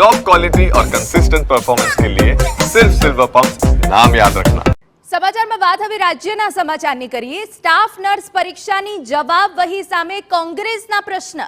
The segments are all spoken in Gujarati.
टॉप क्वालिटी और कंसिस्टेंट परफॉर्मेंस के लिए सिर्फ सिल्वर पंप नाम याद रखना। સમાચારમાં વાત હવે રાજ્યના સમાચારની કરીએ। સ્ટાફ નર્સ પરીક્ષાની જવાબવહી સામે કોંગ્રેસના પ્રશ્ન।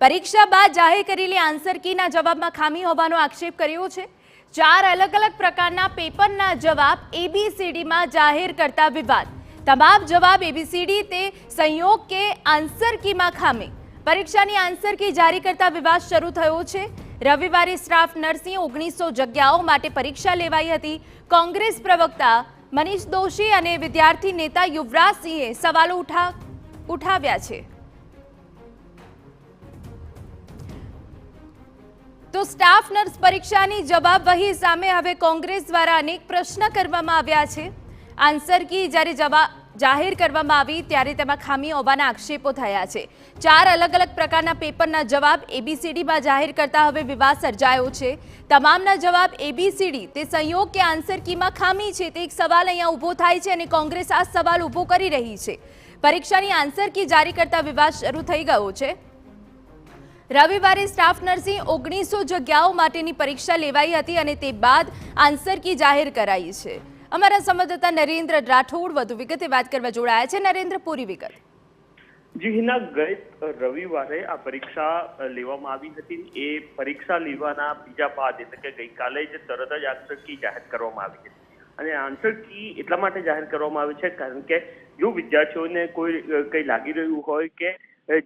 પરીક્ષા બાદ જાહેર કરેલી આન્સર કીના જવાબમાં ખામી હોવાનો આક્ષેપ કર્યો છે। 4 અલગ અલગ પ્રકારના પેપરના જવાબ એબીસીડીમાં જાહેર કરતા વિવાદ। તમામ જવાબ એબીસીડી તે સંયોગ કે આન્સર કીમાં ખામી। પરીક્ષાની આન્સર કી જારી કરતા વિવાદ શરૂ થયો છે। રવિવારે સ્ટાફ નર્સની 1900 જગ્યાઓ માટે પરીક્ષા લેવાઈ હતી। કોંગ્રેસ પ્રવક્તા મનીષ દોશી અને વિદ્યાર્થી નેતા યુવરાજસિંહે સવાલો ઉઠાવ્યા છે। તો સ્ટાફ નર્સ પરીક્ષાની જવાબવહી સામે હવે કોંગ્રેસ દ્વારા અનેક પ્રશ્ન કરવામાં આવ્યા છે। આન્સર કી જ્યારે જાહેર કરવામાં આવી ત્યારે તેમાં ખામી હોવાના આક્ષેપો થયા છે। 4 અલગ અલગ પ્રકારના પેપરના જવાબ એબીસીડીમાં જાહેર કરતા હવે વિવાદ સર્જાયો છે। તમામના જવાબ એબીસીડી તે સંયોગ કે આન્સર કીમાં ખામી છે તે એક સવાલ અહીંયા ઊભો થાય છે અને કોંગ્રેસ આ સવાલ ઊભો કરી રહી છે। પરીક્ષાની આન્સર કી જારી કરતા વિવાદ શરૂ થઈ ગયો છે। રવિવારે સ્ટાફ નર્સની 1900 જગ્યાઓ માટેની પરીક્ષા લેવાઈ હતી અને તે બાદ આન્સર કી જાહેર કરાઈ છે। અમારા સંવાદદાતા નરેન્દ્ર રાઠોડ વધુ વિગતે વાત કરવા જોડાયા છે। નરેન્દ્ર, પૂરી વિગત। જી હિના, ગત રવિવારે આ પરીક્ષા લેવામાં આવી હતી। એ પરીક્ષા લેવાના બીજા બાદ એટલે કે ગઈકાલે જ તરત જ આન્સર કી જાહેર કરવામાં આવી હતી અને આન્સર કી એટલા માટે જાહેર કરવામાં આવી છે કારણ કે જો વિદ્યાર્થીઓને કોઈ કંઈ લાગી રહ્યું હોય કે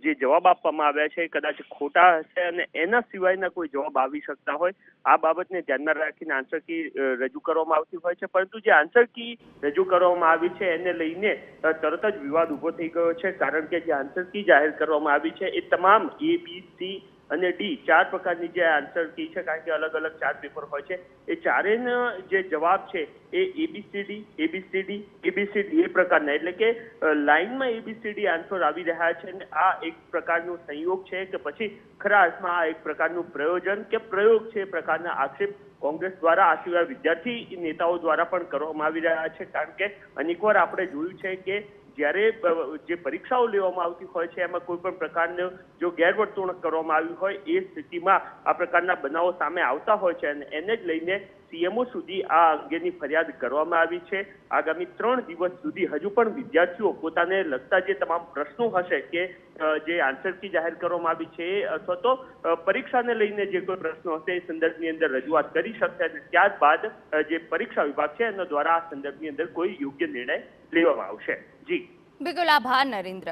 જે જવાબ આપવામાં આવ્યા છે કદાચ ખોટા હશે અને એના સિવાયના કોઈ જવાબ આવી શકતા હોય, આ બાબતને ધ્યાનમાં રાખીને આન્સર કી રજૂ કરવામાં આવતી હોય છે। પરંતુ જે આન્સર કી રજૂ કરવામાં આવી છે એને લઈને તરત જ વિવાદ ઊભો થઈ ગયો છે કારણ કે જે આન્સર કી જાહેર કરવામાં આવી છે એ તમામ એ, બી, સી અને ડી 4 પ્રકારની જે આન્સર કી છે કારણ કે અલગ અલગ 4 પેપર હોય છે એ ચારેયના જે જવાબ છે એ એબીસીડી એ પ્રકારના એટલે કે લાઇનમાં એબીસીડી આન્સર આવી રહ્યા છે અને આ એક પ્રકારનો સંયોગ છે કે પછી ખરા અર્થમાં આ એક પ્રકારનું પ્રયોજન કે પ્રયોગ છે એ પ્રકારના આક્ષેપ કોંગ્રેસ દ્વારા આ સિવાય વિદ્યાર્થી નેતાઓ દ્વારા પણ કરવામાં આવી રહ્યા છે કારણ કે અનેકવાર આપણે જોયું છે કે જ્યારે જે પરીક્ષાઓ લેવામાં આવતી હોય છે એમાં કોઈ પણ પ્રકારનું જો ગેરવર્તણૂક કરવામાં આવી હોય એ સ્થિતિમાં આ પ્રકારના બનાવો સામે આવતા હોય છે અને એને જ લઈને સીએમઓ સુધી આ અંગેની ફરિયાદ કરવામાં આવી છે। આગામી 3 દિવસ સુધી હજુ પણ વિદ્યાર્થીઓ પોતાને લગતા જે તમામ પ્રશ્નો હશે કે જે આન્સર કી જાહેર કરવામાં આવી છે અથવા તો પરીક્ષાને લઈને જે કોઈ પ્રશ્નો હશે એ સંદર્ભની અંદર રજૂઆત કરી શકશે અને ત્યારબાદ જે પરીક્ષા વિભાગ છે એના દ્વારા આ સંદર્ભની અંદર કોઈ યોગ્ય નિર્ણય લેવામાં આવશે। જી બિલકુલ, આભાર નરેન્દ્ર।